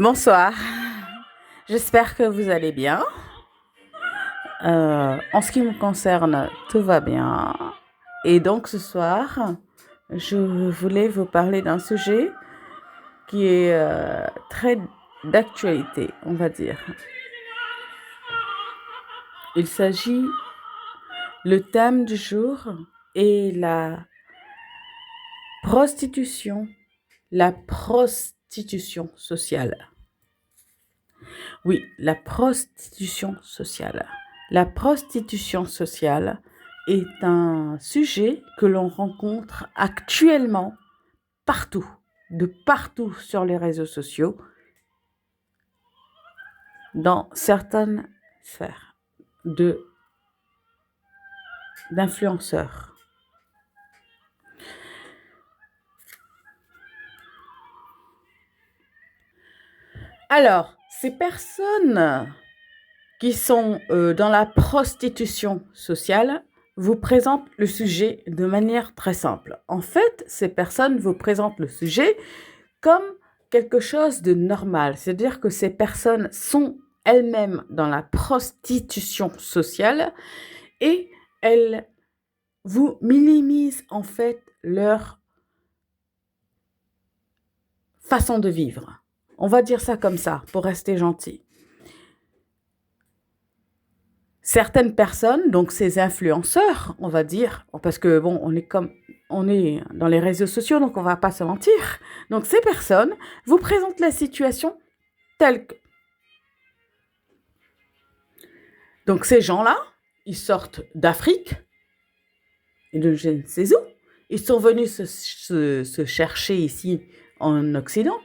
Bonsoir, j'espère que vous allez bien. En ce qui me concerne, tout va bien. Et donc ce soir, je voulais vous parler d'un sujet qui est très d'actualité, on va dire. Il s'agit, le thème du jour est prostitution, la prostitution sociale. Oui, la prostitution sociale. La prostitution sociale est un sujet que l'on rencontre actuellement partout, de partout sur les réseaux sociaux, dans certaines sphères d'influenceurs. Alors, ces personnes qui sont dans la prostitution sociale vous présentent le sujet de manière très simple. En fait, ces personnes vous présentent le sujet comme quelque chose de normal. C'est-à-dire que ces personnes sont elles-mêmes dans la prostitution sociale et elles vous minimisent en fait leur façon de vivre. On va dire ça comme ça pour rester gentil. Certaines personnes, donc ces influenceurs, on va dire, parce que bon, on est dans les réseaux sociaux, donc on va pas se mentir. Donc ces personnes vous présentent la situation telle que. Donc ces gens-là, ils sortent d'Afrique et de je ne sais où. Ils sont venus se chercher ici en Occident,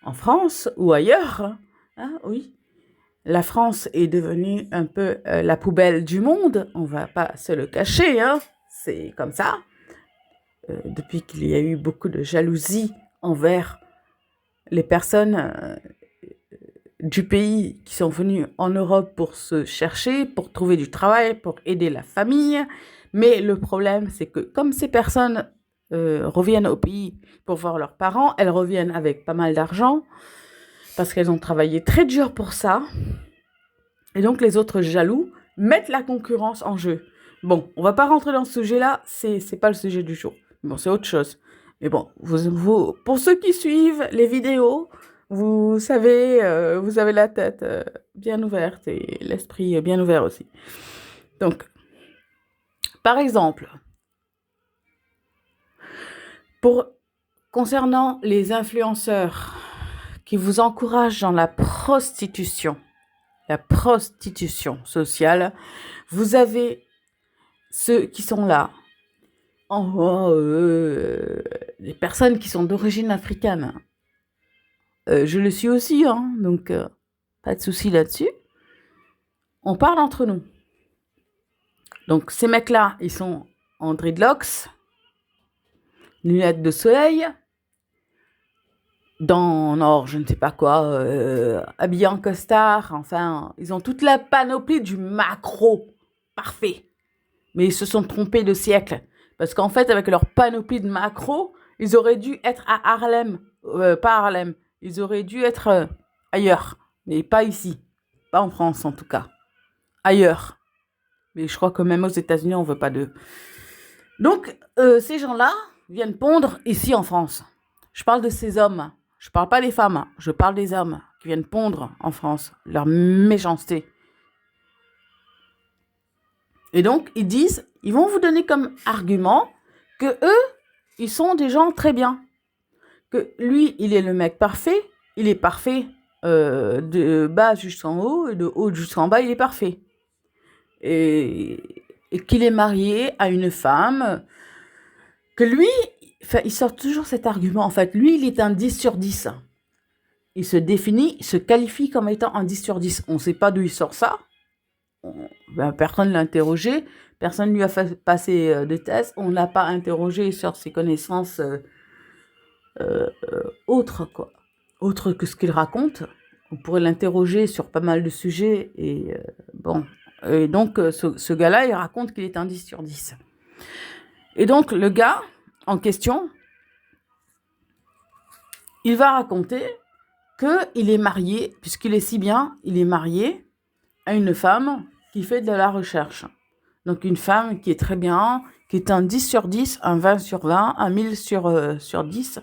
en France ou ailleurs. Hein, oui. La France est devenue un peu la poubelle du monde, on va pas se le cacher, hein, c'est comme ça. Depuis qu'il y a eu beaucoup de jalousie envers les personnes du pays qui sont venues en Europe pour se chercher, pour trouver du travail, pour aider la famille. Mais le problème, c'est que comme ces personnes reviennent au pays pour voir leurs parents, elles reviennent avec pas mal d'argent, parce qu'elles ont travaillé très dur pour ça. Et donc, les autres jaloux mettent la concurrence en jeu. Bon, on va pas rentrer dans ce sujet-là, c'est pas le sujet du jour. Bon, c'est autre chose. Mais bon, pour ceux qui suivent les vidéos, vous savez, vous avez la tête bien ouverte et l'esprit bien ouvert aussi. Donc, par exemple, concernant les influenceurs qui vous encouragent dans la prostitution sociale, vous avez ceux qui sont là, les personnes qui sont d'origine africaine. Je le suis aussi, hein, donc pas de souci là-dessus. On parle entre nous. Donc ces mecs-là, ils sont en dreadlocks, lunettes de soleil, or je ne sais pas quoi, habillés en costard, enfin, ils ont toute la panoplie du macro parfait. Mais ils se sont trompés de siècle. Parce qu'en fait, avec leur panoplie de macro, ils auraient dû être à Harlem. Pas Harlem. Ils auraient dû être ailleurs. Mais pas ici. Pas en France, en tout cas. Ailleurs. Mais je crois que même aux États-Unis, on veut pas d'eux. Donc, ces gens-là viennent pondre ici en France. Je parle de ces hommes. Je parle pas des femmes. Je parle des hommes qui viennent pondre en France. Leur méchanceté. Et donc, ils vont vous donner comme argument que eux, ils sont des gens très bien. Que lui, il est le mec parfait, il est parfait de bas jusqu'en haut, et de haut jusqu'en bas, il est parfait. Et qu'il est marié à une femme, que lui, il sort toujours cet argument. En fait, lui, il est un 10 sur 10. Il se qualifie comme étant un 10 sur 10. On ne sait pas d'où il sort ça. Personne ne l'a interrogé, personne ne lui a fait passer de tests, on ne l'a pas interrogé sur ses connaissances autres que ce qu'il raconte. On pourrait l'interroger sur pas mal de sujets et bon. Et donc ce gars-là, il raconte qu'il est un 10 sur 10. Et donc le gars en question, il va raconter qu'il est marié, puisqu'il est si bien, il est marié à une femme qui fait de la recherche. Donc une femme qui est très bien, qui est un 10 sur 10, un 20 sur 20, un 1000 sur 10.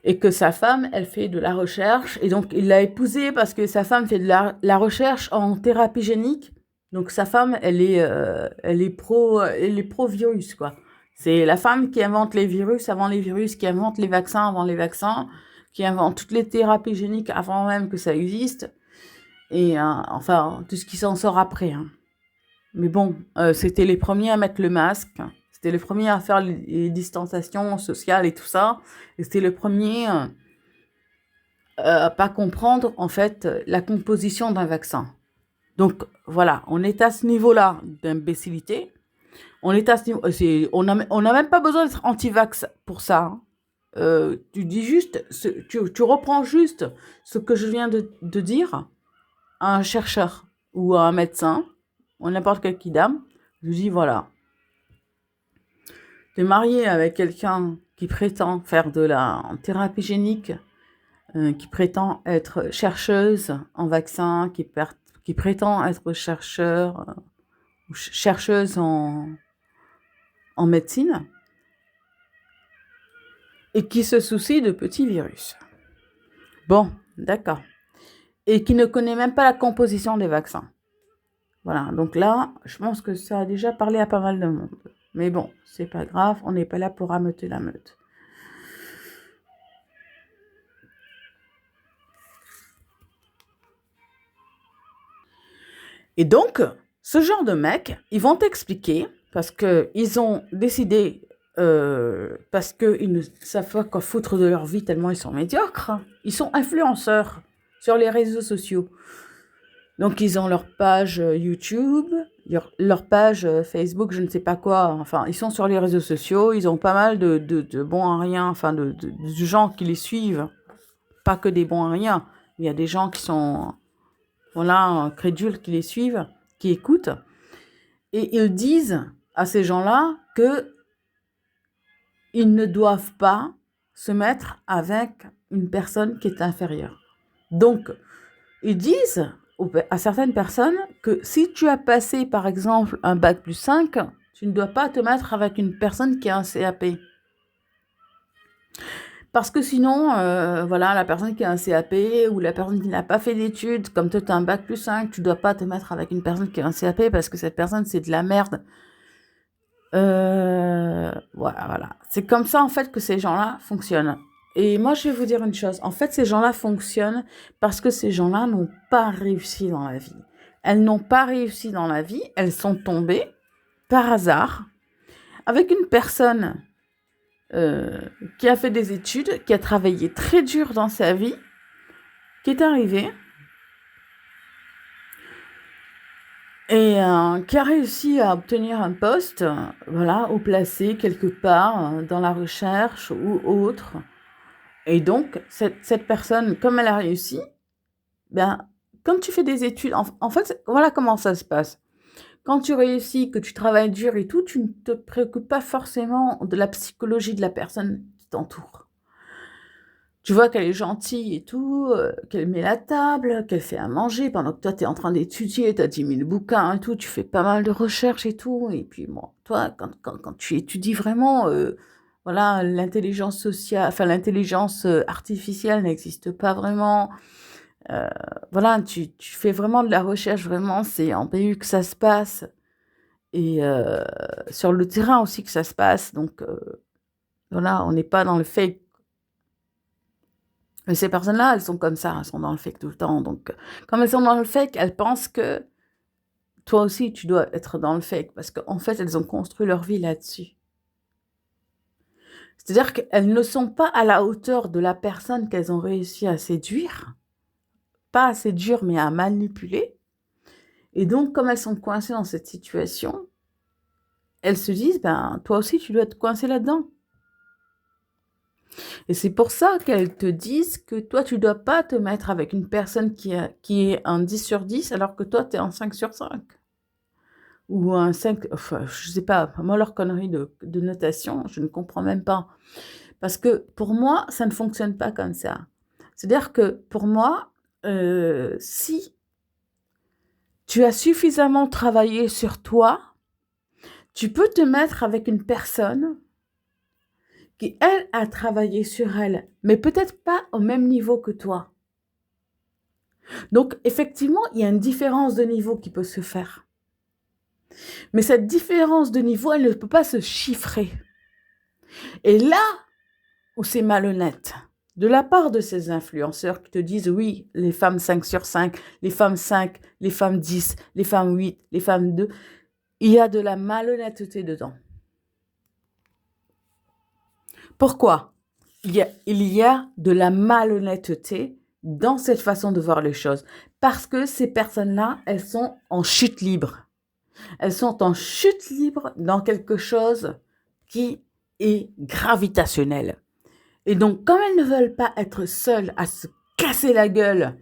Et que sa femme, elle fait de la recherche. Et donc il l'a épousée parce que sa femme fait de la recherche en thérapie génique. Donc sa femme, elle est pro-virus, quoi. C'est la femme qui invente les virus avant les virus, qui invente les vaccins avant les vaccins, qui invente toutes les thérapies géniques avant même que ça existe. Et enfin, tout ce qui s'en sort après. Hein. Mais bon, c'était les premiers à mettre le masque. C'était les premiers à faire les distanciations sociales et tout ça. Et c'était le premier à pas comprendre, en fait, la composition d'un vaccin. Donc, voilà, on est à ce niveau-là d'imbécilité. On est à ce niveau... On n'a même pas besoin d'être anti-vax pour ça. Hein. Tu dis juste... Tu reprends juste ce que je viens de dire à un chercheur ou à un médecin ou n'importe quel kidam. Je lui dis, voilà, t'es marié avec quelqu'un qui prétend faire de la thérapie génique, qui prétend être chercheuse en vaccin, qui prétend être chercheur ou chercheuse en médecine, et qui se soucie de petits virus. Bon, d'accord. Et qui ne connaît même pas la composition des vaccins. Voilà, donc là, je pense que ça a déjà parlé à pas mal de monde. Mais bon, c'est pas grave, on n'est pas là pour rameuter la meute. Et donc, ce genre de mecs, ils vont t'expliquer, parce qu'ils ont décidé, parce qu'ils ne savent pas quoi foutre de leur vie tellement ils sont médiocres, ils sont influenceurs sur les réseaux sociaux. Donc, ils ont leur page YouTube, leur page Facebook, je ne sais pas quoi. Enfin, ils sont sur les réseaux sociaux, ils ont pas mal de bons à rien, enfin, de gens qui les suivent. Pas que des bons à rien. Il y a des gens qui sont, voilà, crédules, qui les suivent, qui écoutent. Et ils disent à ces gens-là que ils ne doivent pas se mettre avec une personne qui est inférieure. Donc, ils disent à certaines personnes que si tu as passé, par exemple, un bac plus 5, tu ne dois pas te mettre avec une personne qui a un CAP. Parce que sinon, voilà, la personne qui a un CAP ou la personne qui n'a pas fait d'études, comme toi, tu as un bac plus 5, tu ne dois pas te mettre avec une personne qui a un CAP parce que cette personne, c'est de la merde. Voilà. C'est comme ça, en fait, que ces gens-là fonctionnent. Et moi, je vais vous dire une chose. En fait, ces gens-là fonctionnent parce que ces gens-là n'ont pas réussi dans la vie. Elles n'ont pas réussi dans la vie. Elles sont tombées par hasard avec une personne qui a fait des études, qui a travaillé très dur dans sa vie, qui est arrivée et qui a réussi à obtenir un poste, voilà, haut placé quelque part dans la recherche ou autre. Et donc, cette personne, comme elle a réussi, ben, quand tu fais des études, en fait, voilà comment ça se passe. Quand tu réussis, que tu travailles dur et tout, tu ne te préoccupes pas forcément de la psychologie de la personne qui t'entoure. Tu vois qu'elle est gentille et tout, qu'elle met la table, qu'elle fait à manger pendant que toi, tu es en train d'étudier, tu as 10 000 bouquins et tout, tu fais pas mal de recherches et tout. Et puis, bon, toi, quand tu étudies vraiment, voilà, l'intelligence sociale, enfin, l'intelligence artificielle n'existe pas vraiment. Voilà, tu fais vraiment de la recherche, vraiment, c'est en PU que ça se passe. Et sur le terrain aussi que ça se passe. Donc, voilà, on n'est pas dans le fake. Mais ces personnes-là, elles sont comme ça, elles sont dans le fake tout le temps. Donc, comme elles sont dans le fake, elles pensent que toi aussi, tu dois être dans le fake. Parce qu'en fait, elles ont construit leur vie là-dessus. C'est-à-dire qu'elles ne sont pas à la hauteur de la personne qu'elles ont réussi à séduire. Pas à séduire, mais à manipuler. Et donc, comme elles sont coincées dans cette situation, elles se disent, ben, toi aussi, tu dois être coincé là-dedans. Et c'est pour ça qu'elles te disent que toi, tu dois pas te mettre avec une personne qui est un 10 sur 10 alors que toi, tu es un 5 sur 5. Ou un 5, enfin, je sais pas, moi, leur connerie de notation, je ne comprends même pas. Parce que pour moi, ça ne fonctionne pas comme ça. C'est-à-dire que pour moi, si tu as suffisamment travaillé sur toi, tu peux te mettre avec une personne qui, elle, a travaillé sur elle, mais peut-être pas au même niveau que toi. Donc, effectivement, il y a une différence de niveau qui peut se faire. Mais cette différence de niveau, elle ne peut pas se chiffrer. Et là où c'est malhonnête, de la part de ces influenceurs qui te disent, oui, les femmes 5 sur 5, les femmes 5, les femmes 10, les femmes 8, les femmes 2, il y a de la malhonnêteté dedans. Pourquoi ? Il y a de la malhonnêteté dans cette façon de voir les choses. Parce que ces personnes-là, elles sont en chute libre. Elles sont en chute libre dans quelque chose qui est gravitationnel. Et donc, comme elles ne veulent pas être seules à se casser la gueule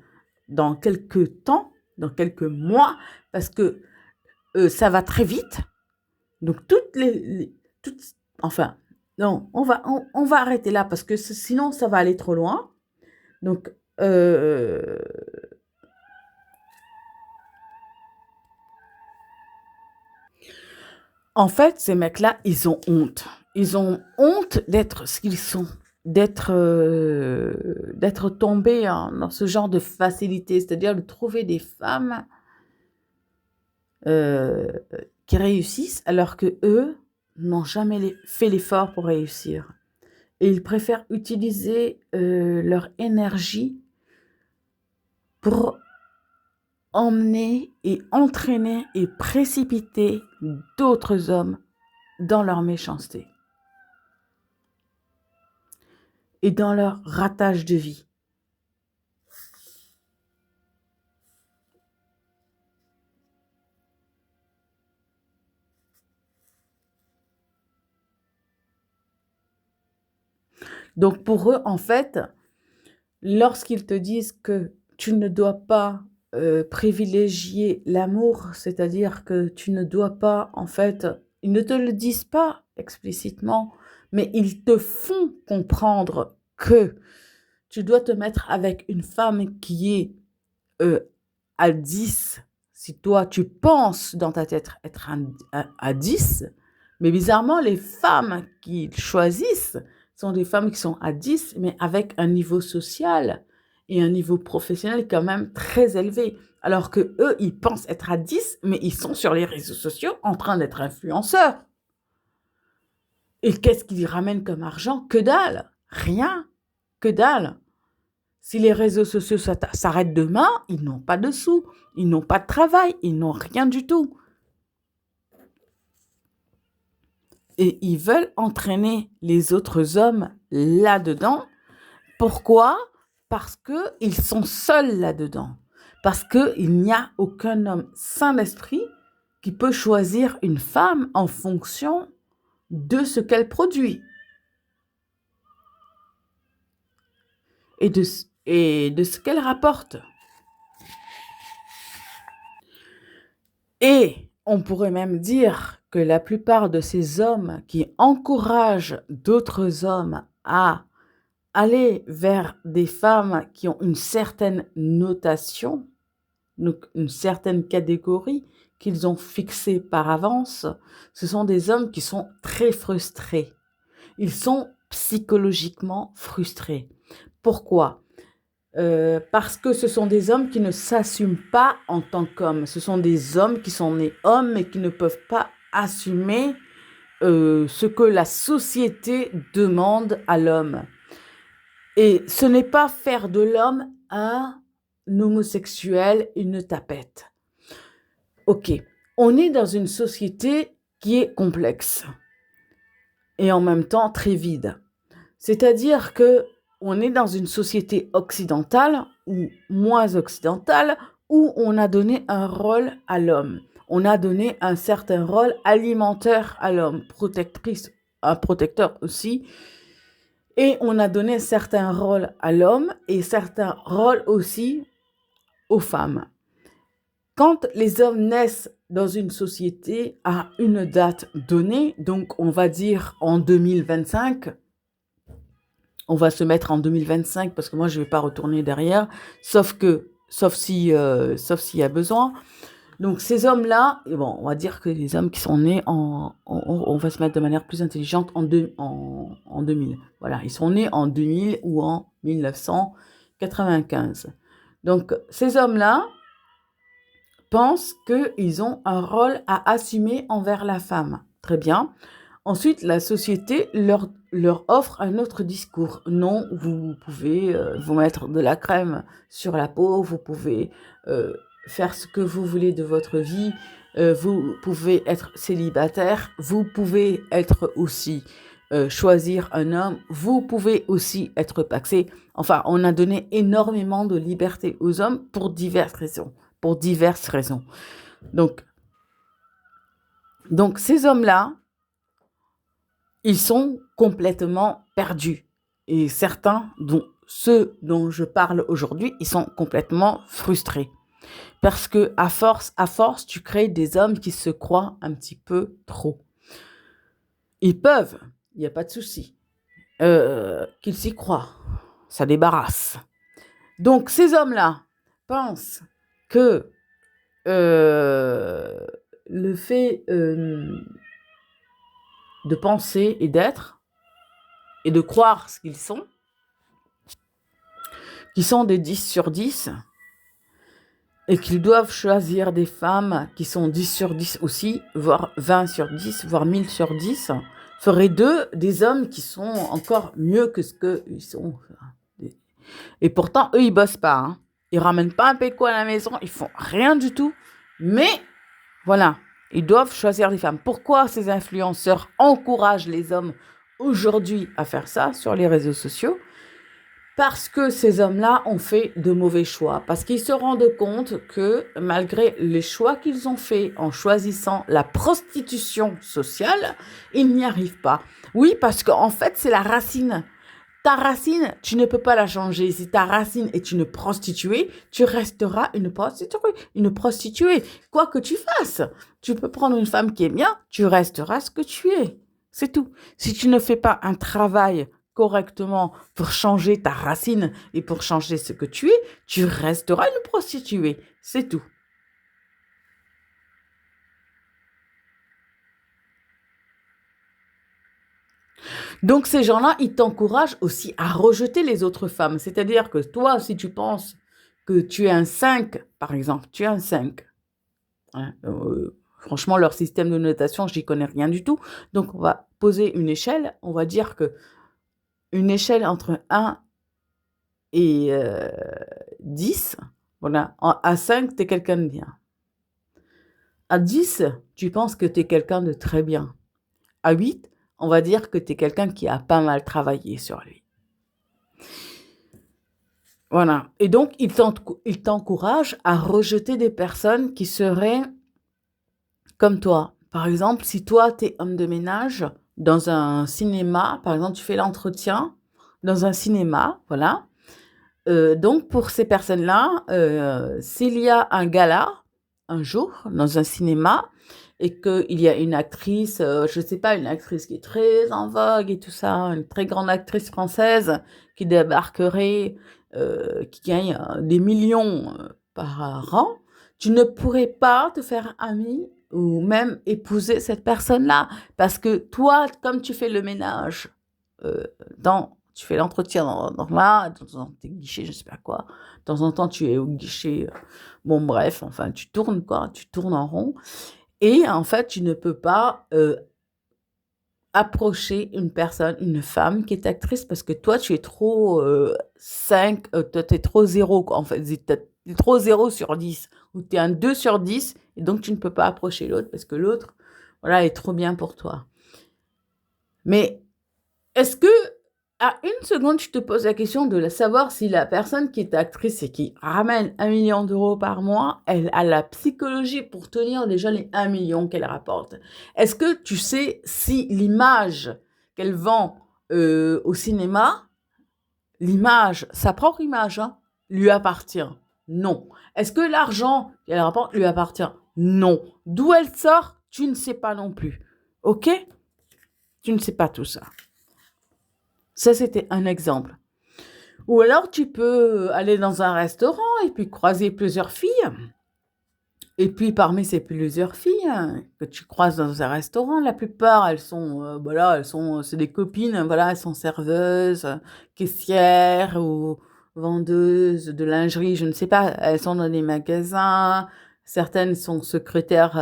dans quelques temps, dans quelques mois, parce que ça va très vite, donc enfin, non, on va arrêter là parce que sinon ça va aller trop loin. Donc, en fait, ces mecs-là, ils ont honte. Ils ont honte d'être ce qu'ils sont, d'être tombés dans ce genre de facilité, c'est-à-dire de trouver des femmes qui réussissent alors que eux n'ont jamais fait l'effort pour réussir. Et ils préfèrent utiliser leur énergie pour emmener et entraîner et précipiter d'autres hommes dans leur méchanceté et dans leur ratage de vie. Donc pour eux, en fait, lorsqu'ils te disent que tu ne dois pas privilégier l'amour, c'est-à-dire que tu ne dois pas, en fait, ils ne te le disent pas explicitement, mais ils te font comprendre que tu dois te mettre avec une femme qui est à 10, si toi tu penses dans ta tête être à 10, mais bizarrement, les femmes qu'ils choisissent sont des femmes qui sont à 10, mais avec un niveau social et un niveau professionnel quand même très élevé. Alors que eux, ils pensent être à 10, mais ils sont sur les réseaux sociaux en train d'être influenceurs. Et qu'est-ce qu'ils ramènent comme argent ? Que dalle ! Rien. Que dalle. Si les réseaux sociaux s'arrêtent demain, ils n'ont pas de sous, ils n'ont pas de travail, ils n'ont rien du tout. Et ils veulent entraîner les autres hommes là-dedans. Pourquoi ? Parce qu'ils sont seuls là-dedans. Parce qu'il n'y a aucun homme sain d'esprit qui peut choisir une femme en fonction de ce qu'elle produit. Et de ce qu'elle rapporte. Et on pourrait même dire que la plupart de ces hommes qui encouragent d'autres hommes à aller vers des femmes qui ont une certaine notation, donc une certaine catégorie qu'ils ont fixée par avance, ce sont des hommes qui sont très frustrés. Ils sont psychologiquement frustrés. Pourquoi ? Parce que ce sont des hommes qui ne s'assument pas en tant qu'hommes. Ce sont des hommes qui sont nés hommes mais qui ne peuvent pas assumer ce que la société demande à l'homme. Et ce n'est pas faire de l'homme un homosexuel, une tapette. Ok, on est dans une société qui est complexe et en même temps très vide. C'est-à-dire que on est dans une société occidentale ou moins occidentale où on a donné un rôle à l'homme. On a donné un certain rôle alimentaire à l'homme, un protecteur aussi. Et on a donné certains rôles à l'homme et certains rôles aussi aux femmes. Quand les hommes naissent dans une société à une date donnée, donc on va dire en 2025, on va se mettre en 2025 parce que moi je vais pas retourner derrière, sauf s'il y a besoin. Donc ces hommes-là, et bon, on va dire que les hommes qui sont nés on va se mettre de manière plus intelligente en 2000. Voilà, ils sont nés en 2000 ou en 1995. Donc ces hommes-là pensent qu'ils ont un rôle à assumer envers la femme. Très bien. Ensuite, la société leur offre un autre discours. Non, vous pouvez vous mettre de la crème sur la peau, vous pouvez faire ce que vous voulez de votre vie, vous pouvez être célibataire, vous pouvez être aussi choisir un homme, vous pouvez aussi être paxé. Enfin, on a donné énormément de liberté aux hommes pour diverses raisons. Donc ces hommes-là, ils sont complètement perdus. Et certains, dont ceux dont je parle aujourd'hui, ils sont complètement frustrés. Parce que à force, tu crées des hommes qui se croient un petit peu trop. Ils peuvent, il n'y a pas de souci, qu'ils s'y croient. Ça débarrasse. Donc ces hommes-là pensent que le fait de penser et d'être et de croire ce qu'ils sont, qui sont des 10 sur 10, et qu'ils doivent choisir des femmes qui sont 10 sur 10 aussi, voire 20 sur 10, voire 1000 sur 10, ferait d'eux des hommes qui sont encore mieux que ce qu'ils sont. Et pourtant, eux, ils bossent pas. Hein. Ils ramènent pas un péco à la maison, ils font rien du tout. Mais, voilà, ils doivent choisir des femmes. Pourquoi ces influenceurs encouragent les hommes aujourd'hui à faire ça sur les réseaux sociaux ? Parce que ces hommes-là ont fait de mauvais choix. Parce qu'ils se rendent compte que malgré les choix qu'ils ont faits en choisissant la prostitution sociale, ils n'y arrivent pas. Oui, parce qu'en fait, c'est la racine. Ta racine, tu ne peux pas la changer. Si ta racine est une prostituée, tu resteras une prostituée. Quoi que tu fasses, tu peux prendre une femme qui est bien, tu resteras ce que tu es. C'est tout. Si tu ne fais pas un travail correctement pour changer ta racine et pour changer ce que tu es, tu resteras une prostituée. C'est tout. Donc ces gens-là, ils t'encouragent aussi à rejeter les autres femmes. C'est-à-dire que toi, si tu penses que tu es un 5, par exemple, tu es un 5. Hein, franchement, leur système de notation, je n'y connais rien du tout. Donc on va poser une échelle. On va dire que une échelle entre 1 et 10, voilà. À 5, tu es quelqu'un de bien. À 10, tu penses que tu es quelqu'un de très bien. À 8, on va dire que tu es quelqu'un qui a pas mal travaillé sur lui. Voilà. Et donc, il t'encourage à rejeter des personnes qui seraient comme toi. Par exemple, si toi, tu es homme de ménage dans un cinéma, par exemple, tu fais l'entretien dans un cinéma, voilà. Donc, pour ces personnes-là, s'il y a un gala, un jour, dans un cinéma, et qu'il y a une actrice, je ne sais pas, une actrice qui est très en vogue et tout ça, une très grande actrice française qui débarquerait, qui gagne des millions par an, tu ne pourrais pas te faire ami ou même épouser cette personne-là. Parce que toi, comme tu fais le ménage, tu fais l'entretien dans tes guichets, je ne sais pas quoi, de temps en temps tu es au guichet, bon bref, enfin tu tournes quoi, tu tournes en rond. Et en fait, tu ne peux pas approcher une femme qui est actrice parce que toi, tu es trop 5, toi, tu es trop 0, quoi. En fait, tu es trop 0 sur 10, ou tu es un 2 sur 10, et donc tu ne peux pas approcher l'autre parce que l'autre, voilà, est trop bien pour toi. Mais est-ce que, à une seconde, tu te poses la question de savoir si la personne qui est actrice et qui ramène 1 million d'euros par mois, elle a la psychologie pour tenir déjà les 1 million qu'elle rapporte. Est-ce que tu sais si l'image qu'elle vend au cinéma, l'image, sa propre image, hein, lui appartient? Non. Est-ce que l'argent qu'elle rapporte lui appartient? Non. D'où elle sort? Tu ne sais pas non plus. Ok? Tu ne sais pas tout ça. Ça, c'était un exemple. Ou alors, tu peux aller dans un restaurant et puis croiser plusieurs filles. Et puis, parmi ces plusieurs filles que tu croises dans un restaurant, la plupart, elles sont, voilà, c'est des copines, voilà, elles sont serveuses, caissières ou vendeuses de lingerie, je ne sais pas. Elles sont dans des magasins. Certaines sont secrétaires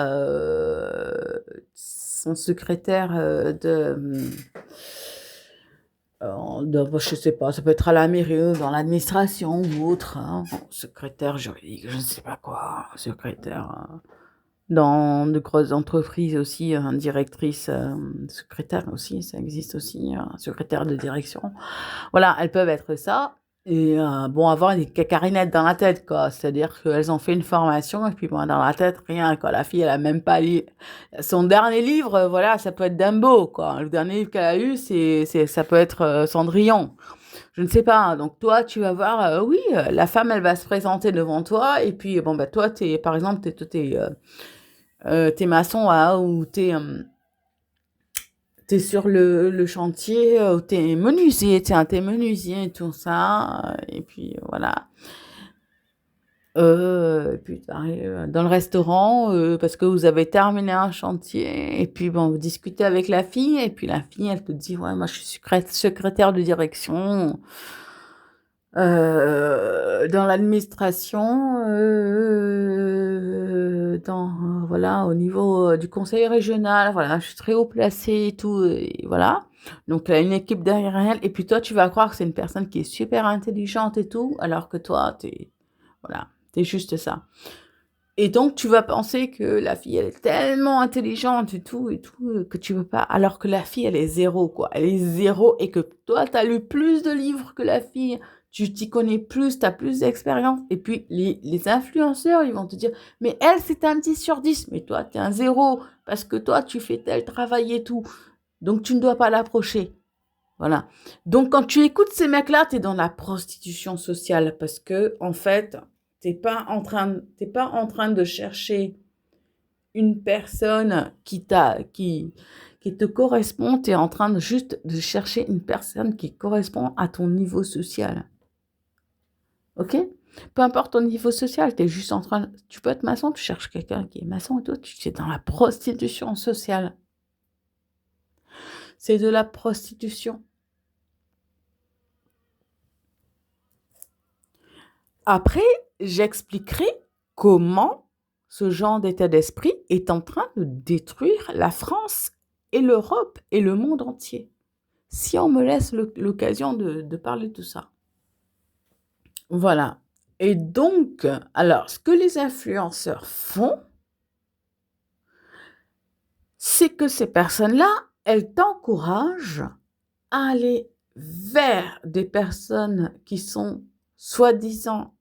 je sais pas, ça peut être à la mairie, dans l'administration ou autre, hein. Bon, secrétaire juridique, je ne sais pas quoi, secrétaire dans de grosses entreprises aussi, directrice, secrétaire aussi, ça existe aussi, secrétaire de direction. Voilà, elles peuvent être ça et bon, avoir des cacarinettes dans la tête, quoi. C'est-à-dire qu'elles ont fait une formation et puis bon, dans la tête, rien, quoi. La fille, elle a même pas lu son dernier livre, voilà, ça peut être Dumbo, quoi. Le dernier livre qu'elle a eu, ça peut être Cendrillon. Je ne sais pas, hein. Donc toi, tu vas voir, oui, la femme, elle va se présenter devant toi et puis bon, bah toi, par exemple, t'es maçon, hein, ou t'es sur le chantier, ou t'es menuisier, tiens, t'es menuisier et tout ça, et puis voilà. Et puis t'arrives dans le restaurant, parce que vous avez terminé un chantier, et puis bon, vous discutez avec la fille, et puis la fille, elle te dit, ouais, moi je suis secrétaire de direction, dans l'administration, voilà, au niveau du conseil régional, voilà, je suis très haut placée et tout, et voilà. Donc, elle a une équipe derrière elle, et puis toi, tu vas croire que c'est une personne qui est super intelligente et tout, alors que toi, voilà, t'es juste ça. Et donc, tu vas penser que la fille, elle est tellement intelligente et tout, que tu veux pas, alors que la fille, elle est zéro, quoi. Elle est zéro, et que toi, t'as lu plus de livres que la fille, tu t'y connais plus, t'as plus d'expérience. Et puis, les influenceurs, ils vont te dire, mais elle, c'est un 10 sur 10, mais toi, t'es un zéro, parce que toi, tu fais tel travail et tout. Donc, tu ne dois pas l'approcher. Voilà. Donc, quand tu écoutes ces mecs-là, t'es dans la prostitution sociale, parce que, en fait, t'es pas en train de chercher une personne qui te correspond, tu es en train juste de chercher une personne qui correspond à ton niveau social. Ok? Peu importe ton niveau social, tu peux être maçon, tu cherches quelqu'un qui est maçon et toi, tu es dans la prostitution sociale. C'est de la prostitution. Après, j'expliquerai comment ce genre d'état d'esprit est en train de détruire la France et l'Europe et le monde entier. Si on me laisse l'occasion de parler de tout ça. Voilà. Et donc, alors, ce que les influenceurs font, c'est que ces personnes-là, elles t'encouragent à aller vers des personnes qui sont soi-disant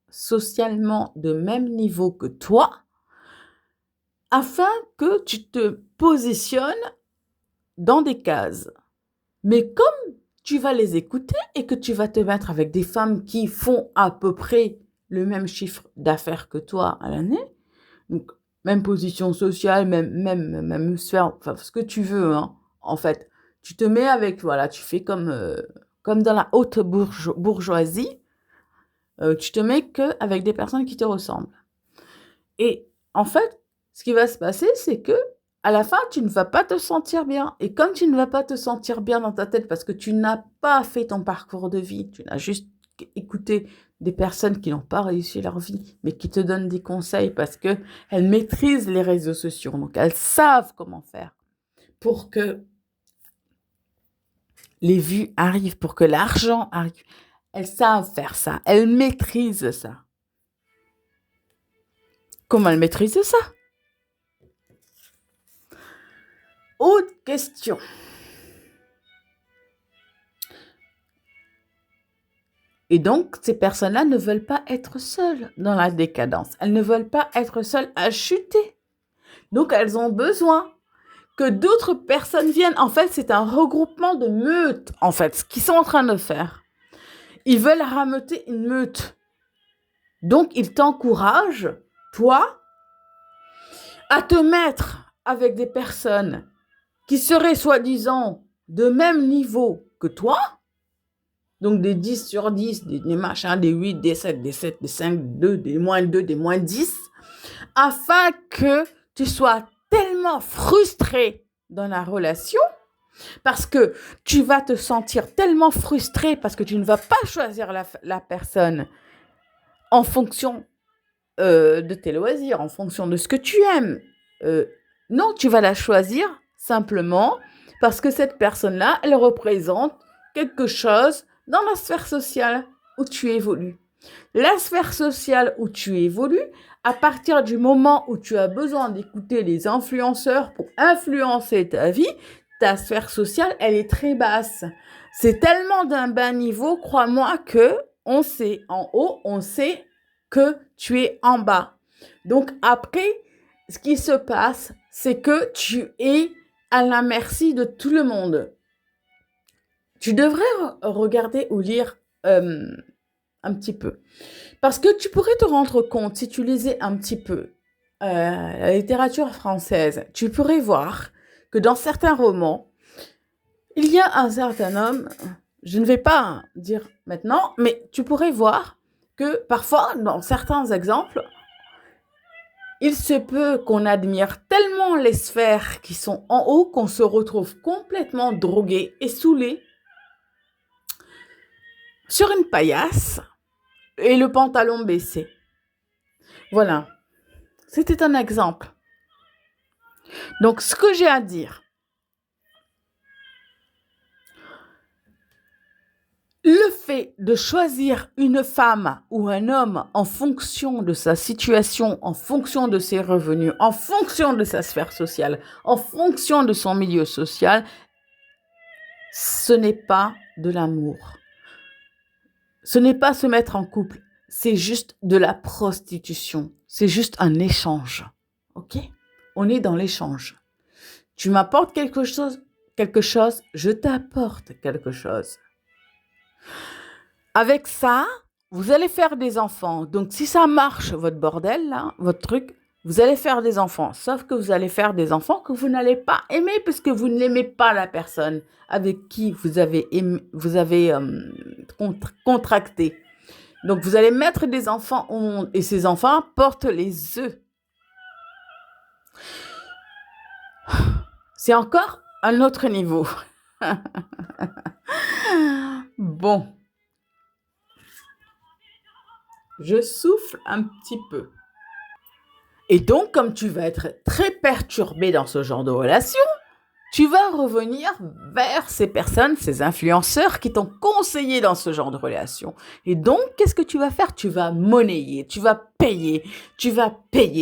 socialement de même niveau que toi, afin que tu te positionnes dans des cases. Mais comme tu vas les écouter et que tu vas te mettre avec des femmes qui font à peu près le même chiffre d'affaires que toi à l'année, donc même position sociale, même sphère, enfin ce que tu veux, hein, en fait. Tu te mets avec, voilà, tu fais comme dans la haute bourgeoisie, tu te mets qu'avec des personnes qui te ressemblent. Et en fait, ce qui va se passer, c'est que à la fin, tu ne vas pas te sentir bien. Et comme tu ne vas pas te sentir bien dans ta tête parce que tu n'as pas fait ton parcours de vie, tu n'as juste écouté des personnes qui n'ont pas réussi leur vie, mais qui te donnent des conseils parce qu'elles maîtrisent les réseaux sociaux. Donc, elles savent comment faire pour que les vues arrivent, pour que l'argent arrive. Elles savent faire ça. Elles maîtrisent ça. Comment elles maîtrisent ça? Autre question. Et donc, ces personnes-là ne veulent pas être seules dans la décadence. Elles ne veulent pas être seules à chuter. Donc, elles ont besoin que d'autres personnes viennent. En fait, c'est un regroupement de meutes, en fait, ce qu'ils sont en train de faire. Ils veulent rameuter une meute. Donc, ils t'encouragent, toi, à te mettre avec des personnes qui seraient soi-disant de même niveau que toi, Donc des 10 sur 10, des machins, des 8, des 7, des 7, des 5, des -2, des -10, afin que tu sois tellement frustré dans la relation, parce que tu vas te sentir tellement frustré parce que tu ne vas pas choisir la personne en fonction de tes loisirs, en fonction de ce que tu aimes. Non, tu vas la choisir simplement parce que cette personne-là, elle représente quelque chose dans la sphère sociale où tu évolues. La sphère sociale où tu évolues, à partir du moment où tu as besoin d'écouter les influenceurs pour influencer ta vie, ta sphère sociale, elle est très basse. C'est tellement d'un bas niveau, crois-moi, que on sait en haut, on sait que tu es en bas. Donc après, ce qui se passe, c'est que tu es à la merci de tout le monde. Tu devrais regarder ou lire un petit peu. Parce que tu pourrais te rendre compte, si tu lisais un petit peu la littérature française, tu pourrais voir que dans certains romans, il y a un certain homme, je ne vais pas dire maintenant, mais tu pourrais voir que parfois, dans certains exemples, il se peut qu'on admire tellement les sphères qui sont en haut qu'on se retrouve complètement drogué et saoulé sur une paillasse et le pantalon baissé. Voilà, c'était un exemple. Donc, ce que j'ai à dire, le fait de choisir une femme ou un homme en fonction de sa situation, en fonction de ses revenus, en fonction de sa sphère sociale, en fonction de son milieu social, ce n'est pas de l'amour. Ce n'est pas se mettre en couple, c'est juste de la prostitution. C'est juste un échange. Ok? On est dans l'échange. Tu m'apportes quelque chose, je t'apporte quelque chose. Avec ça, vous allez faire des enfants. Donc, si ça marche, votre bordel, là, votre truc, vous allez faire des enfants. Sauf que vous allez faire des enfants que vous n'allez pas aimer parce que vous n'aimez pas la personne avec qui vous avez contracté. Donc, vous allez mettre des enfants au monde et ces enfants portent les œufs. C'est encore un autre niveau. Bon. Je souffle un petit peu. Et donc, comme tu vas être très perturbé dans ce genre de relation, tu vas revenir vers ces personnes, ces influenceurs qui t'ont conseillé dans ce genre de relation. Et donc, qu'est-ce que tu vas faire? Tu vas monnayer, tu vas payer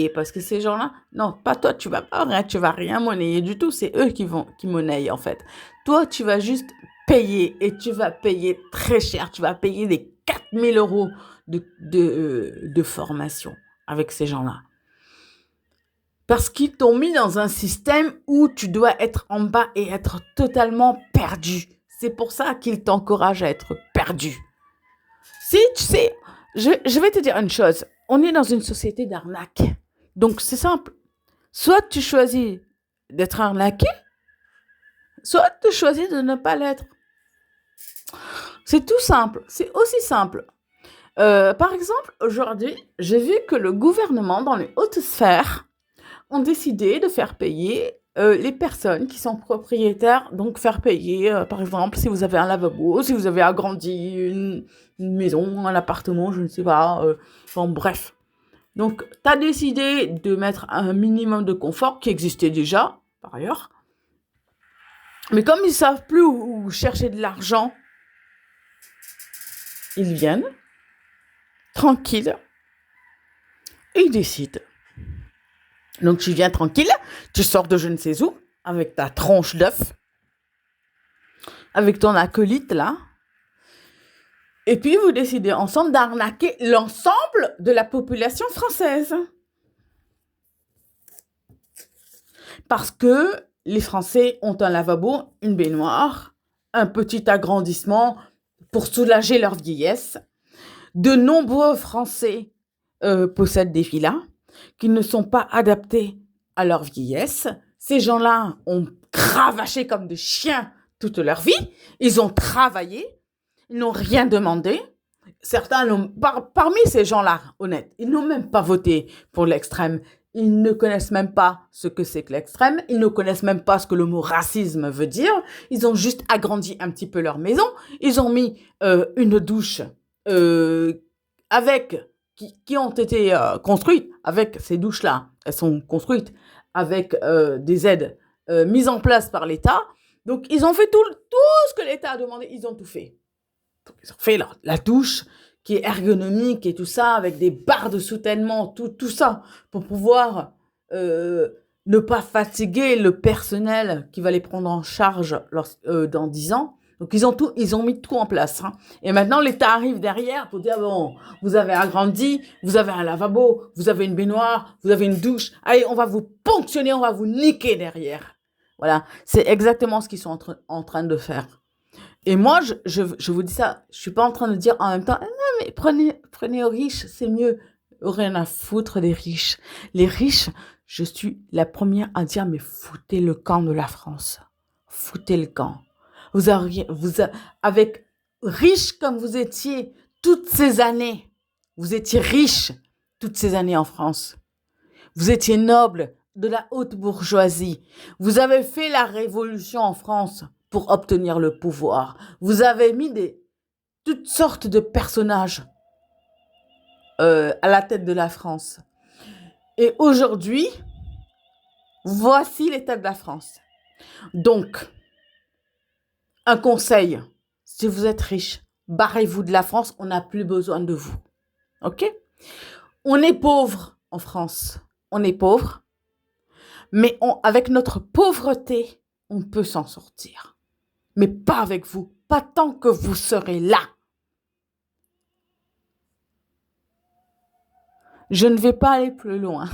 parce que ces gens-là, non, pas toi, tu vas rien monnayer du tout, c'est eux qui monnaient en fait. Toi, tu vas juste payer et tu vas payer très cher, tu vas payer des 4000 € de formation avec ces gens-là. Parce qu'ils t'ont mis dans un système où tu dois être en bas et être totalement perdu. C'est pour ça qu'ils t'encouragent à être perdu. Si, tu sais, je vais te dire une chose. On est dans une société d'arnaque. Donc, c'est simple. Soit tu choisis d'être arnaqué, soit tu choisis de ne pas l'être. C'est tout simple. C'est aussi simple. Par exemple, aujourd'hui, j'ai vu que le gouvernement, dans les hautes sphères, ont décidé de faire payer les personnes qui sont propriétaires, donc faire payer, par exemple, si vous avez un lavabo, si vous avez agrandi une maison, un appartement, je ne sais pas, enfin bref. Donc, tu as décidé de mettre un minimum de confort qui existait déjà, par ailleurs. Mais comme ils ne savent plus où chercher de l'argent, ils viennent, tranquilles, et ils décident. Donc, tu viens tranquille, tu sors de je ne sais où, avec ta tronche d'œuf, avec ton acolyte, là. Et puis, vous décidez ensemble d'arnaquer l'ensemble de la population française. Parce que les Français ont un lavabo, une baignoire, un petit agrandissement pour soulager leur vieillesse. De nombreux Français possèdent des villas qui ne sont pas adaptés à leur vieillesse. Ces gens-là ont cravaché comme des chiens toute leur vie. Ils ont travaillé. ils n'ont rien demandé. Certains, parmi ces gens-là, honnêtes, ils n'ont même pas voté pour l'extrême. Ils ne connaissent même pas ce que c'est que l'extrême. Ils ne connaissent même pas ce que le mot racisme veut dire. Ils ont juste agrandi un petit peu leur maison. Ils ont mis une douche qui ont été construites avec ces douches-là. Elles sont construites avec des aides mises en place par l'État. Donc, ils ont fait tout ce que l'État a demandé. Ils ont tout fait. Donc, ils ont fait la douche qui est ergonomique et tout ça, avec des barres de soutènement, tout ça, pour pouvoir ne pas fatiguer le personnel qui va les prendre en charge dans 10 ans. Donc, ils ont mis tout en place. Hein. Et maintenant, l'État arrive derrière pour dire, bon, vous avez agrandi, vous avez un lavabo, vous avez une baignoire, vous avez une douche. Allez, on va vous ponctionner, on va vous niquer derrière. Voilà, c'est exactement ce qu'ils sont en train de faire. Et moi, je vous dis ça, je suis pas en train de dire en même temps, non, mais prenez aux riches, c'est mieux. Rien à foutre des riches. Les riches, je suis la première à dire, mais foutez le camp de la France. Foutez le camp. Avec riche comme vous étiez toutes ces années, vous étiez riche toutes ces années en France. Vous étiez noble de la haute bourgeoisie. Vous avez fait la révolution en France pour obtenir le pouvoir. Vous avez mis toutes sortes de personnages à la tête de la France. Et aujourd'hui, voici l'état de la France. Donc, un conseil, si vous êtes riche, barrez-vous de la France, on n'a plus besoin de vous. OK? On est pauvre en France. On est pauvre. Mais avec notre pauvreté, on peut s'en sortir. Mais pas avec vous. Pas tant que vous serez là. Je ne vais pas aller plus loin.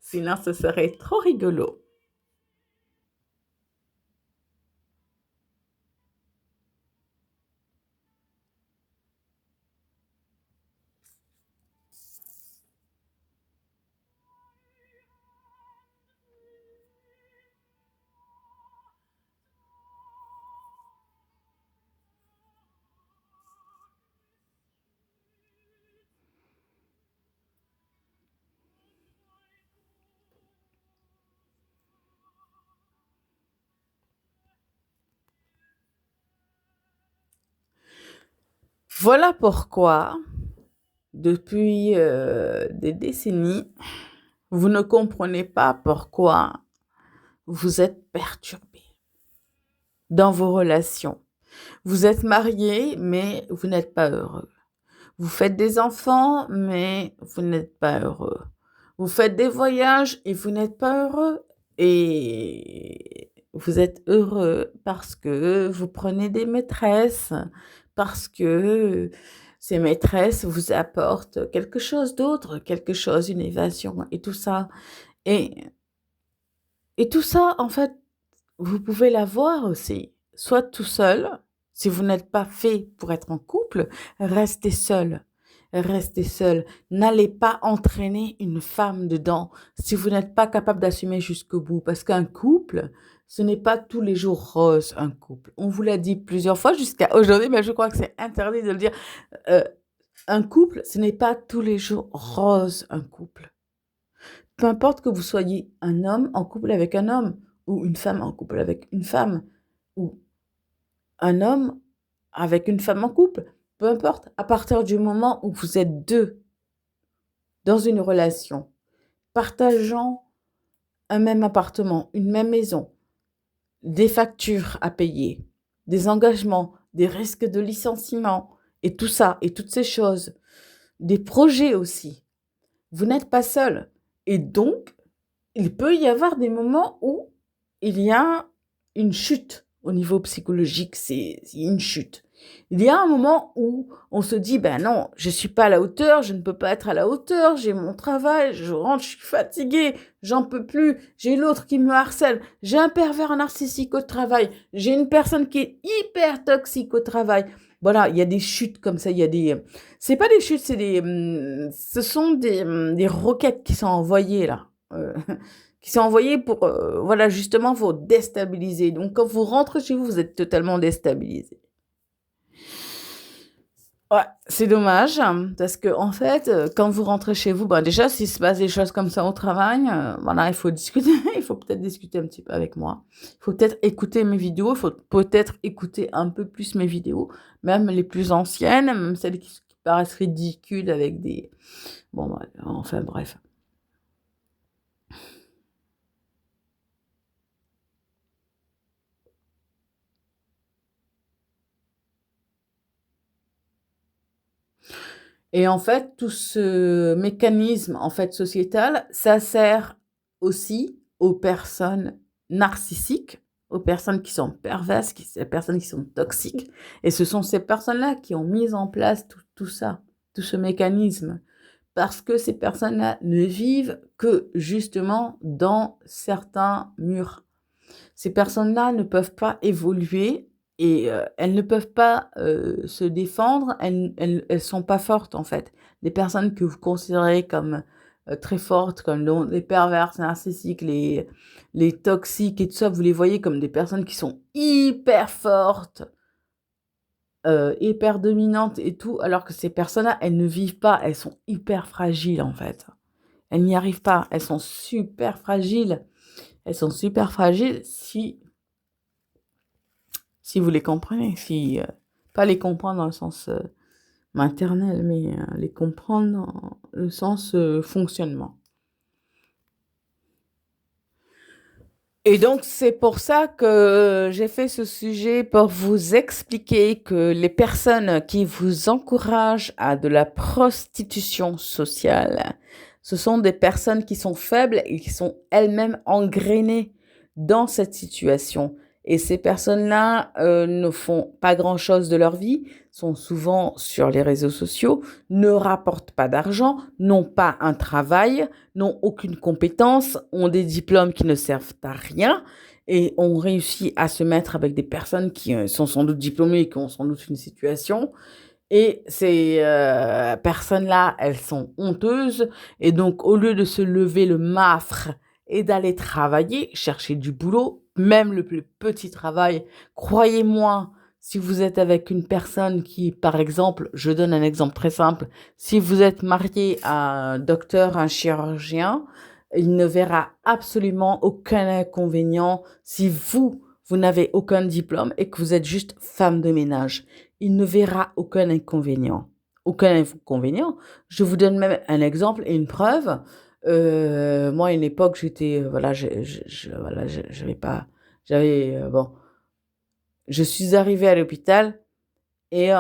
Sinon, ce serait trop rigolo. Voilà pourquoi, depuis des décennies, vous ne comprenez pas pourquoi vous êtes perturbé dans vos relations. Vous êtes marié, mais vous n'êtes pas heureux. Vous faites des enfants, mais vous n'êtes pas heureux. Vous faites des voyages et vous n'êtes pas heureux. Et vous êtes heureux parce que vous prenez des maîtresses, parce que ces maîtresses vous apportent quelque chose d'autre, une évasion et tout ça. Et tout ça, en fait, vous pouvez l'avoir aussi. Soit tout seul, si vous n'êtes pas fait pour être en couple, restez seul. Restez seul. N'allez pas entraîner une femme dedans si vous n'êtes pas capable d'assumer jusqu'au bout. Parce qu'un couple, ce n'est pas tous les jours rose, un couple. On vous l'a dit plusieurs fois jusqu'à aujourd'hui, mais je crois que c'est interdit de le dire. Un couple, ce n'est pas tous les jours rose, un couple. Peu importe que vous soyez un homme en couple avec un homme, ou une femme en couple avec une femme, ou un homme avec une femme en couple, peu importe, à partir du moment où vous êtes deux dans une relation, partageant un même appartement, une même maison, des factures à payer, des engagements, des risques de licenciement, et tout ça, et toutes ces choses, des projets aussi, vous n'êtes pas seul. Et donc, il peut y avoir des moments où il y a une chute au niveau psychologique, c'est une chute. Il y a un moment où on se dit, ben non, je suis pas à la hauteur, je ne peux pas être à la hauteur, j'ai mon travail, je rentre, je suis fatiguée, j'en peux plus, j'ai l'autre qui me harcèle, j'ai un pervers narcissique au travail, j'ai une personne qui est hyper toxique au travail. Voilà, il y a des chutes comme ça, il y a des... C'est pas des chutes, ce sont des roquettes qui sont envoyées là. Qui sont envoyées pour, voilà, justement, vous déstabiliser. Donc, quand vous rentrez chez vous, vous êtes totalement déstabilisé. Ouais, c'est dommage, parce que en fait, quand vous rentrez chez vous, bah, déjà, s'il se passe des choses comme ça au travail, voilà, il faut discuter. Il faut peut-être discuter un petit peu avec moi. Il faut peut-être écouter mes vidéos. Il faut peut-être écouter un peu plus mes vidéos, même les plus anciennes, même celles qui paraissent ridicules avec des... Bon, bah, enfin, bref. Et en fait, tout ce mécanisme en fait sociétal, ça sert aussi aux personnes narcissiques, aux personnes qui sont perverses, aux personnes qui sont toxiques. Et ce sont ces personnes-là qui ont mis en place tout ça, tout ce mécanisme. Parce que ces personnes-là ne vivent que justement dans certains murs. Ces personnes-là ne peuvent pas évoluer et elles ne peuvent pas se défendre, elles sont pas fortes en fait. Les personnes que vous considérez comme très fortes, comme les perverses, narcissiques, les toxiques et tout ça, vous les voyez comme des personnes qui sont hyper fortes, hyper dominantes et tout, alors que ces personnes-là, elles ne vivent pas, elles sont hyper fragiles en fait. Elles n'y arrivent pas, elles sont super fragiles. Elles sont super fragiles si vous les comprenez, si pas les comprendre dans le sens maternel, mais les comprendre dans le sens fonctionnement. Et donc, c'est pour ça que j'ai fait ce sujet pour vous expliquer que les personnes qui vous encouragent à de la prostitution sociale, ce sont des personnes qui sont faibles et qui sont elles-mêmes engrainées dans cette situation. Et ces personnes-là ne font pas grand-chose de leur vie, sont souvent sur les réseaux sociaux, ne rapportent pas d'argent, n'ont pas un travail, n'ont aucune compétence, ont des diplômes qui ne servent à rien et ont réussi à se mettre avec des personnes qui sont sans doute diplômées et qui ont sans doute une situation. Et ces personnes-là, elles sont honteuses. Et donc, au lieu de se lever le mafre et d'aller travailler, chercher du boulot, même le plus petit travail, croyez-moi, si vous êtes avec une personne qui, par exemple, je donne un exemple très simple, si vous êtes marié à un docteur, un chirurgien, il ne verra absolument aucun inconvénient si vous n'avez aucun diplôme et que vous êtes juste femme de ménage. Il ne verra aucun inconvénient. Aucun inconvénient. Je vous donne même un exemple et une preuve. Moi, à une époque, j'étais, voilà, voilà, j'avais pas, j'avais, bon, je suis arrivée à l'hôpital et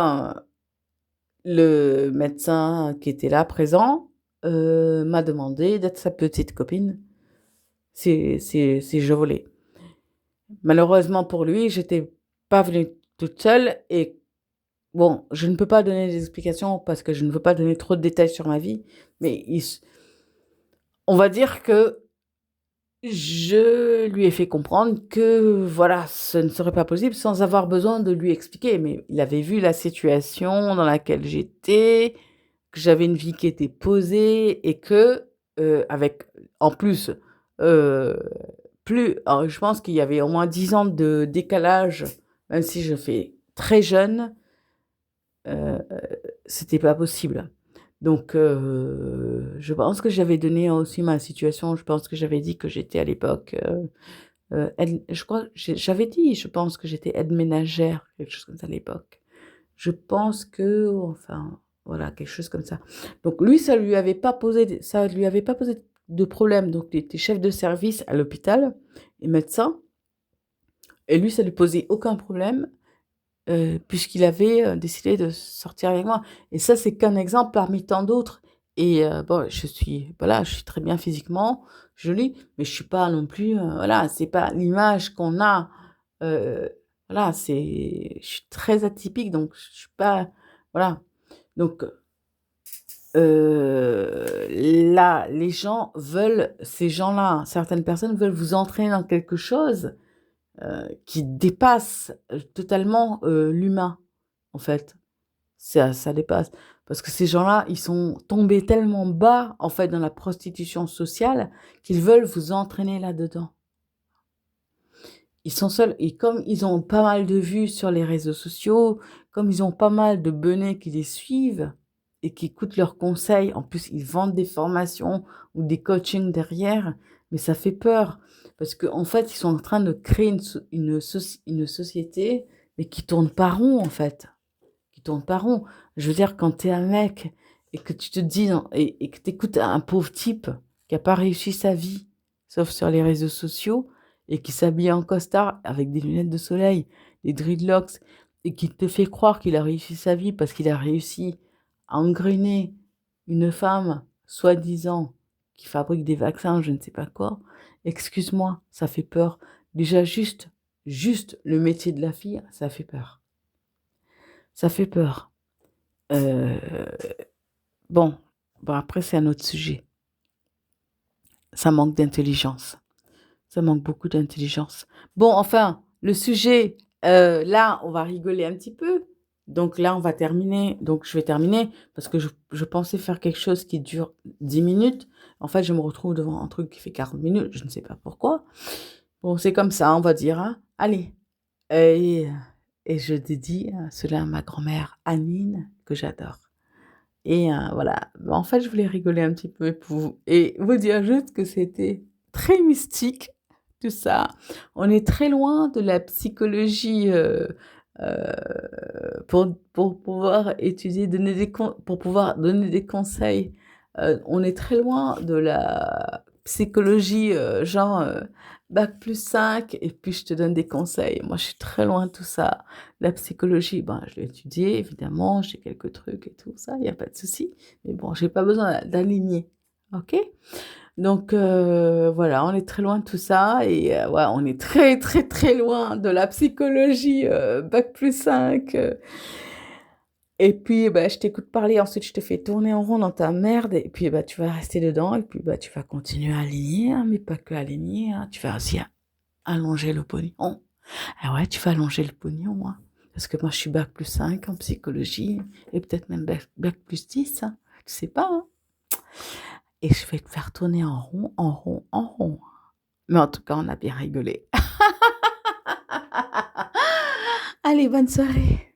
le médecin qui était là présent m'a demandé d'être sa petite copine si je voulais. Malheureusement pour lui, j'étais pas venue toute seule et bon, je ne peux pas donner des explications parce que je ne veux pas donner trop de détails sur ma vie, mais on va dire que je lui ai fait comprendre que voilà, ce ne serait pas possible sans avoir besoin de lui expliquer. Mais il avait vu la situation dans laquelle j'étais, que j'avais une vie qui était posée et que, avec, en plus, euh, alors, je pense qu'il y avait au moins 10 ans de décalage, même si je fais très jeune, euh, c'était pas possible. Donc, je pense que j'avais donné aussi ma situation. Je pense que j'avais dit que j'étais à l'époque, je crois, j'avais dit, je pense que j'étais aide ménagère, quelque chose comme ça à l'époque. Je pense que, enfin, voilà, quelque chose comme ça. Donc, lui, ça lui avait pas posé de problème. Donc, il était chef de service à l'hôpital et médecin. Et lui, ça lui posait aucun problème puisqu'il avait décidé de sortir avec moi. Et ça, c'est qu'un exemple parmi tant d'autres. Et bon, voilà, je suis très bien physiquement, jolie, mais je suis pas non plus, voilà, c'est pas l'image qu'on a. euh, voilà, je suis très atypique, donc je suis pas, voilà. Donc là, ces gens-là, certaines personnes veulent vous entraîner dans quelque chose qui dépasse totalement l'humain, en fait. Ça dépasse. Parce que ces gens-là, ils sont tombés tellement bas, en fait, dans la prostitution sociale, qu'ils veulent vous entraîner là-dedans. Ils sont seuls, et comme ils ont pas mal de vues sur les réseaux sociaux, comme ils ont pas mal de benets qui les suivent et qui écoutent leurs conseils, en plus, ils vendent des formations ou des coachings derrière, mais ça fait peur. Parce qu'en fait, ils sont en train de créer une société, mais qui tourne pas rond, en fait. Qui tourne pas rond. Je veux dire, quand tu es un mec et que tu te dis, et que tu écoutes un pauvre type qui a pas réussi sa vie, sauf sur les réseaux sociaux, et qui s'habille en costard avec des lunettes de soleil, des dreadlocks, et qui te fait croire qu'il a réussi sa vie parce qu'il a réussi à engrainer une femme, soi-disant, qui fabrique des vaccins, je ne sais pas quoi, excuse-moi, ça fait peur. Déjà, juste le métier de la fille, ça fait peur. Ça fait peur. Euh, bon, après, c'est un autre sujet. Ça manque d'intelligence. Ça manque beaucoup d'intelligence. Bon, enfin, le sujet, là, on va rigoler un petit peu. Donc là, on va terminer. Donc je vais terminer parce que je pensais faire quelque chose qui dure 10 minutes. En fait, je me retrouve devant un truc qui fait 40 minutes. Je ne sais pas pourquoi. Bon, c'est comme ça, on va dire. Hein. Allez. Et, et je dédie cela à ma grand-mère Anine, que j'adore. Et voilà. En fait, je voulais rigoler un petit peu et vous dire juste que c'était très mystique, tout ça. On est très loin de la psychologie euh, pour pouvoir étudier, pour pouvoir donner des conseils. On est très loin de la psychologie, genre bac plus 5, et puis je te donne des conseils. Moi, je suis très loin de tout ça. La psychologie, ben, je l'ai étudiée, évidemment, j'ai quelques trucs et tout ça, il n'y a pas de souci. Mais bon, j'ai pas besoin d'aligner. OK? Donc, voilà, on est très loin de tout ça. Et ouais, on est très, très, très loin de la psychologie bac plus 5. Et puis, bah, je t'écoute parler, ensuite je te fais tourner en rond dans ta merde, et puis bah, tu vas rester dedans, et puis bah, tu vas continuer à aligner, hein, mais pas que aligner, hein, tu vas aussi allonger le pognon. Ah ouais, tu vas allonger le pognon, hein, parce que moi je suis bac plus 5 en psychologie, et peut-être même bac plus 10, hein, tu sais pas, hein. Et je vais te faire tourner en rond, en rond, en rond. Mais en tout cas, on a bien rigolé. Allez, bonne soirée.